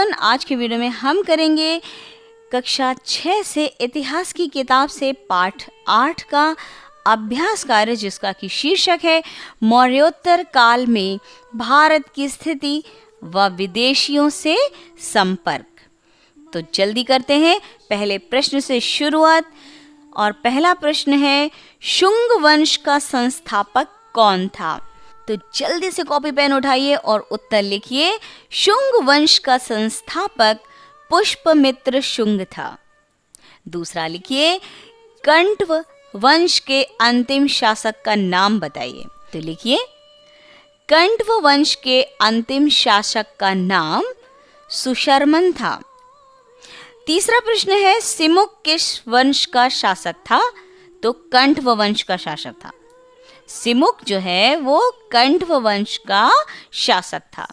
Everyone, आज के video में हम करेंगे कक्षा 6 से इतिहास की किताब से पाठ 8 का अभ्यास कार्य, जिसका कि शीर्षक है मौर्योत्तर काल में भारत की स्थिति व विदेशियों से संपर्क। तो जल्दी करते हैं पहले प्रश्न से शुरुआत। और पहला प्रश्न है, शुंग वंश का संस्थापक कौन था? तो जल्दी से कॉपी पेन उठाइए और उत्तर लिखिए। शुंग वंश का संस्थापक पुष्पमित्र शुंग था। दूसरा लिखिए, कंठव वंश के अंतिम शासक का नाम बताइए। तो लिखिए, कंठव वंश के अंतिम शासक का नाम सुशर्मन था। तीसरा प्रश्न है, सिमुक किस वंश का शासक था? तो कंठव वंश का शासक था। सिमुक जो है वो कंठव वंश का शासक था।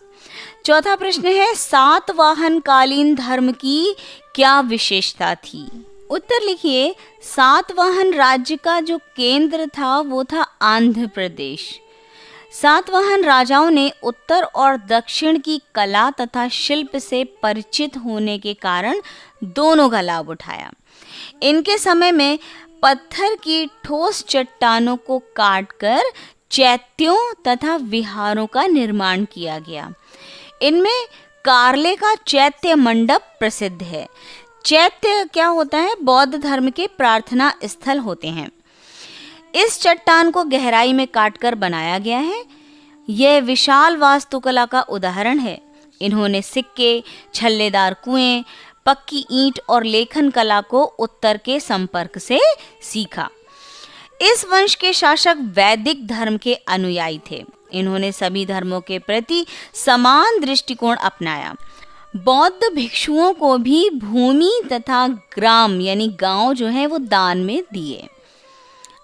चौथा प्रश्न है, सातवाहन कालीन धर्म की क्या विशेषता थी? उत्तर लिखिए, सातवाहन राज्य का जो केंद्र था वो था आंध्र प्रदेश। सातवाहन राजाओं ने उत्तर और दक्षिण की कला तथा शिल्प से परिचित होने के कारण दोनों का लाभ उठाया। इनके समय में पत्थर की ठोस चट्टानों को काटकर चैत्यों तथा विहारों का निर्माण किया गया। इनमें कार्ले का चैत्य मंडप प्रसिद्ध है। चैत्य क्या होता है? बौद्ध धर्म के प्रार्थना स्थल होते हैं। इस चट्टान को गहराई में काटकर बनाया गया है। यह विशाल वास्तुकला का उदाहरण है। इन्होंने सिक्के, छल्लेदार कुएं, पक्की ईंट और लेखन कला को उत्तर के संपर्क से सीखा। इस वंश के शासक वैदिक धर्म के अनुयायी थे। इन्होंने सभी धर्मों के प्रति समान दृष्टिकोण अपनाया। बौद्ध भिक्षुओं को भी भूमि तथा ग्राम यानी गांव जो है वो दान में दिए।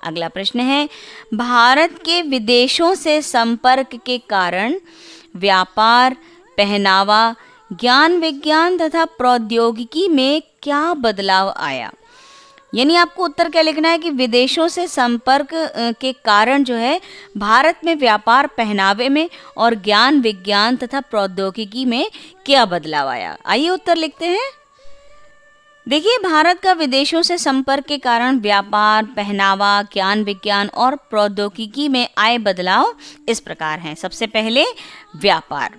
अगला प्रश्न है, भारत के विदेशों से संपर्क के कारण व्यापार, पहनावा, ज्ञान विज्ञान तथा प्रौद्योगिकी में क्या बदलाव आया? यानी आपको उत्तर क्या लिखना है कि विदेशों से संपर्क के कारण जो है भारत में व्यापार, पहनावे में और ज्ञान विज्ञान तथा प्रौद्योगिकी में क्या बदलाव आया। आइए उत्तर लिखते हैं। देखिए, भारत का विदेशों से संपर्क के कारण व्यापार, पहनावा, ज्ञान विज्ञान और प्रौद्योगिकी में आए बदलाव इस प्रकार हैं। सबसे पहले व्यापार।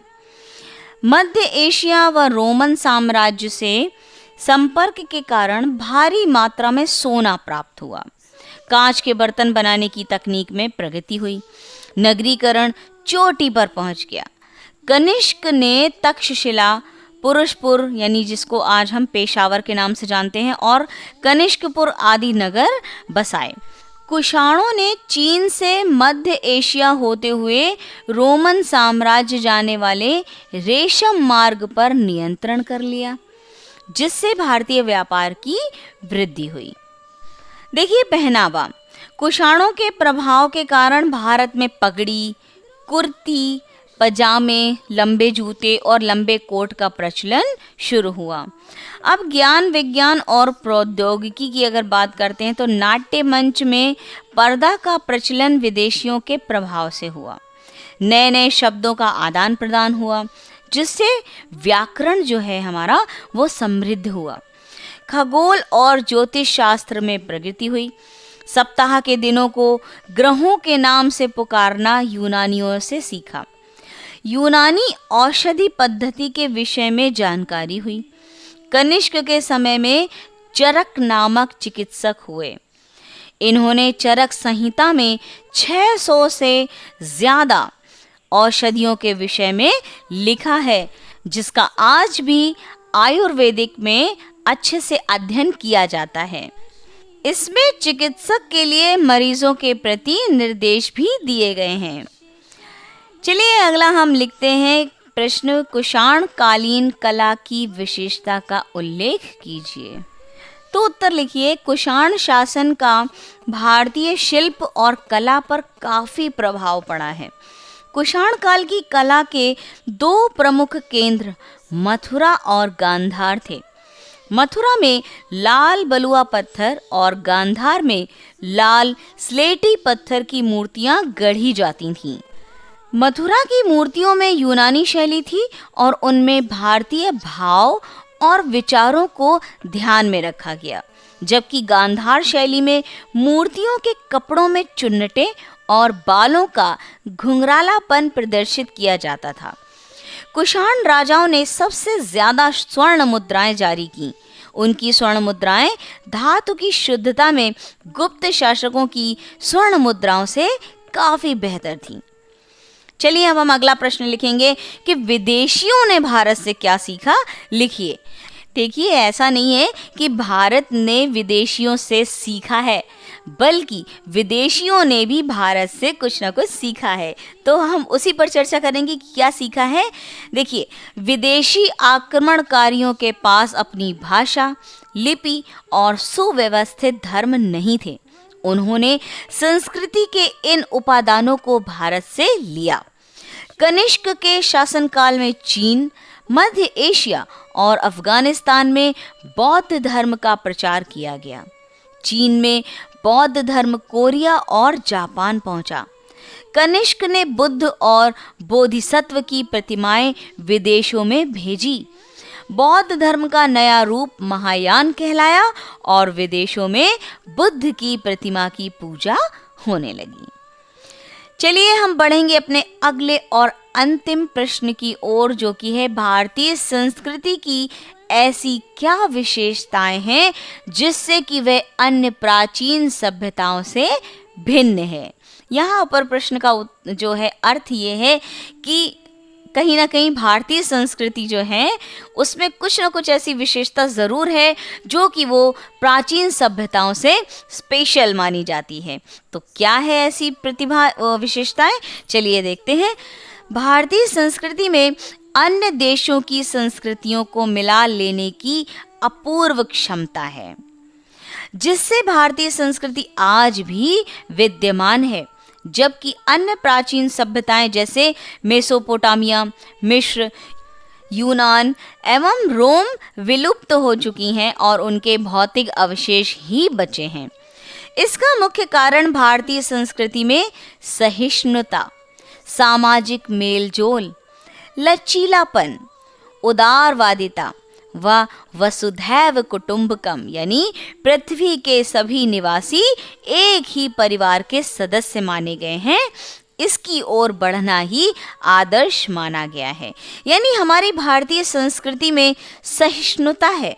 मध्य एशिया व रोमन साम्राज्य से संपर्क के कारण भारी मात्रा में सोना प्राप्त हुआ। कांच के बर्तन बनाने की तकनीक में प्रगति हुई। नगरीकरण चोटी पर पहुंच गया। कनिष्क ने तक्षशिला, पुरुषपुर यानी जिसको आज हम पेशावर के नाम से जानते हैं, और कनिष्कपुर आदि नगर बसाए। कुषाणों ने चीन से मध्य एशिया होते हुए रोमन साम्राज्य जाने वाले रेशम मार्ग पर नियंत्रण कर लिया, जिससे भारतीय व्यापार की वृद्धि हुई। देखिए, पहनावा। कुषाणों के प्रभाव के कारण भारत में पगड़ी, कुर्ती, पजामे, लंबे जूते और लंबे कोट का प्रचलन शुरू हुआ। अब ज्ञान विज्ञान और प्रौद्योगिकी की अगर बात करते हैं तो नाट्य मंच में पर्दा का प्रचलन विदेशियों के प्रभाव से हुआ। नए नए शब्दों का आदान प्रदान हुआ, जिससे व्याकरण जो है हमारा वो समृद्ध हुआ। खगोल और ज्योतिष शास्त्र में प्रगति हुई। सप्ताह के दिनों को ग्रहों के नाम से पुकारना यूनानियों से सीखा। यूनानी औषधि पद्धति के विषय में जानकारी हुई। कनिष्क के समय में चरक नामक चिकित्सक हुए। इन्होंने चरक संहिता में 600 से ज्यादा औषधियों के विषय में लिखा है, जिसका आज भी आयुर्वेदिक में अच्छे से अध्ययन किया जाता है। इसमें चिकित्सक के लिए मरीजों के प्रति निर्देश भी दिए गए हैं। चलिए अगला हम लिखते हैं प्रश्न, कुषाण कालीन कला की विशेषता का उल्लेख कीजिए। तो उत्तर लिखिए, कुषाण शासन का भारतीय शिल्प और कला पर काफी प्रभाव पड़ा है। कुषाण काल की कला के दो प्रमुख केंद्र मथुरा और गांधार थे। मथुरा में लाल बलुआ पत्थर और गांधार में लाल स्लेटी पत्थर की मूर्तियां गढ़ी जाती थीं। मथुरा की मूर्तियों में यूनानी शैली थी और उनमें भारतीय भाव और विचारों को ध्यान में रखा गया, जबकि गांधार शैली में मूर्तियों के कपड़ों में चुन्नटें और बालों का घुंघरालापन प्रदर्शित किया जाता था। कुषाण राजाओं ने सबसे ज्यादा स्वर्ण मुद्राएं जारी की। उनकी स्वर्ण मुद्राएं धातु की शुद्धता में गुप्त शासकों की स्वर्ण मुद्राओं से काफी बेहतर थीं। चलिए अब हम अगला प्रश्न लिखेंगे कि विदेशियों ने भारत से क्या सीखा। लिखिए। देखिए, ऐसा नहीं है कि भारत ने विदेशियों से सीखा है, बल्कि विदेशियों ने भी भारत से कुछ ना कुछ सीखा है। तो हम उसी पर चर्चा करेंगे कि क्या सीखा है। देखिए, विदेशी आक्रमणकारियों के पास अपनी भाषा, लिपि और सुव्यवस्थित धर्म नहीं थे। उन्होंने संस्कृति के इन उपादानों को भारत से लिया। कनिष्क के शासनकाल में चीन, मध्य एशिया और अफगानिस्तान में बौद्ध धर्म का प्रचार किया गया। चीन में बौद्ध धर्म कोरिया और जापान पहुंचा। कनिष्क ने बुद्ध और बोधिसत्व की प्रतिमाएं विदेशों में भेजी। बौद्ध धर्म का नया रूप महायान कहलाया और विदेशों में बुद्ध की प्रतिमा की पूजा होने लगी। चलिए हम बढ़ेंगे अपने अगले और अंतिम प्रश्न की ओर, जो कि है भारतीय संस्कृति की ऐसी क्या विशेषताएं हैं जिससे कि वे अन्य प्राचीन सभ्यताओं से भिन्न है। यहाँ पर प्रश्न का जो है अर्थ ये है कि कहीं ना कहीं भारतीय संस्कृति जो है उसमें कुछ ना कुछ ऐसी विशेषता ज़रूर है जो कि वो प्राचीन सभ्यताओं से स्पेशल मानी जाती है। तो क्या है ऐसी विशेषताएं, चलिए देखते हैं। भारतीय संस्कृति में अन्य देशों की संस्कृतियों को मिला लेने की अपूर्व क्षमता है, जिससे भारतीय संस्कृति आज भी विद्यमान है, जबकि अन्य प्राचीन सभ्यताएं जैसे मेसोपोटामिया, मिस्र, यूनान एवं रोम विलुप्त हो चुकी हैं और उनके भौतिक अवशेष ही बचे हैं। इसका मुख्य कारण भारतीय संस्कृति में सहिष्णुता, सामाजिक मेलजोल, लचीलापन, उदारवादिता व वसुधैव कुटुंबकम यानी पृथ्वी के सभी निवासी एक ही परिवार के सदस्य माने गए हैं, इसकी ओर बढ़ना ही आदर्श माना गया है। यानी हमारी भारतीय संस्कृति में सहिष्णुता है,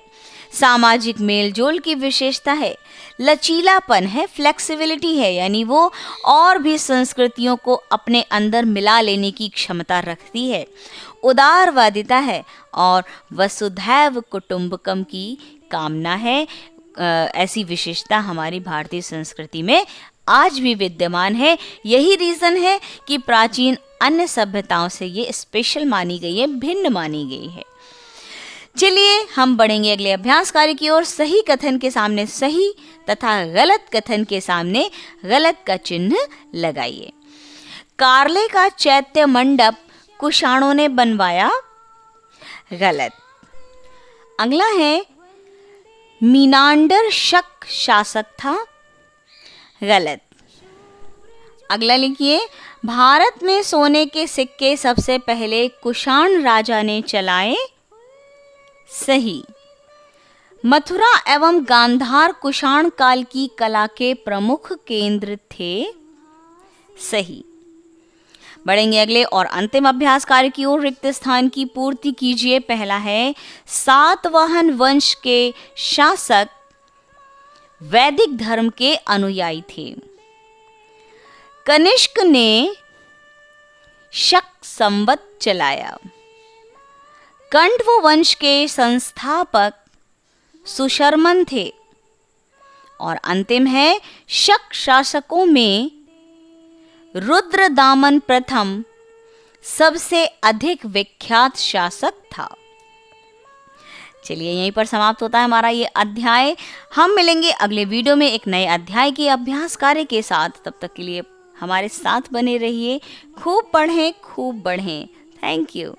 सामाजिक मेलजोल की विशेषता है, लचीलापन है, फ्लेक्सिबिलिटी है, यानी वो और भी संस्कृतियों को अपने अंदर मिला लेने की क्षमता रखती है, उदारवादिता है और वसुधैव कुटुंबकम की कामना है। ऐसी विशेषता हमारी भारतीय संस्कृति में आज भी विद्यमान है। यही रीज़न है कि प्राचीन अन्य सभ्यताओं से ये स्पेशल मानी गई है, भिन्न मानी गई है। चलिए हम बढ़ेंगे अगले अभ्यास कार्य की ओर। सही कथन के सामने सही तथा गलत कथन के सामने गलत का चिन्ह लगाइए। कार्ले का चैत्य मंडप कुषाणों ने बनवाया, गलत। अगला है मीनांडर शक शासक था, गलत। अगला लिखिए भारत में सोने के सिक्के सबसे पहले कुषाण राजा ने चलाए, सही। मथुरा एवं गांधार कुषाण काल की कला के प्रमुख केंद्र थे, सही। बढ़ेंगे अगले और अंतिम अभ्यास कार्य की ओर। रिक्त स्थान की पूर्ति कीजिए। पहला है सातवाहन वंश के शासक वैदिक धर्म के अनुयायी थे। कनिष्क ने शक संवत चलाया। कंडव वंश के संस्थापक सुशर्मन थे। और अंतिम है शक शासकों में रुद्रदामन प्रथम सबसे अधिक विख्यात शासक था। चलिए यहीं पर समाप्त होता है हमारा ये अध्याय। हम मिलेंगे अगले वीडियो में एक नए अध्याय के अभ्यास कार्य के साथ। तब तक के लिए हमारे साथ बने रहिए। खूब पढ़ें, खूब बढ़ें। Thank you.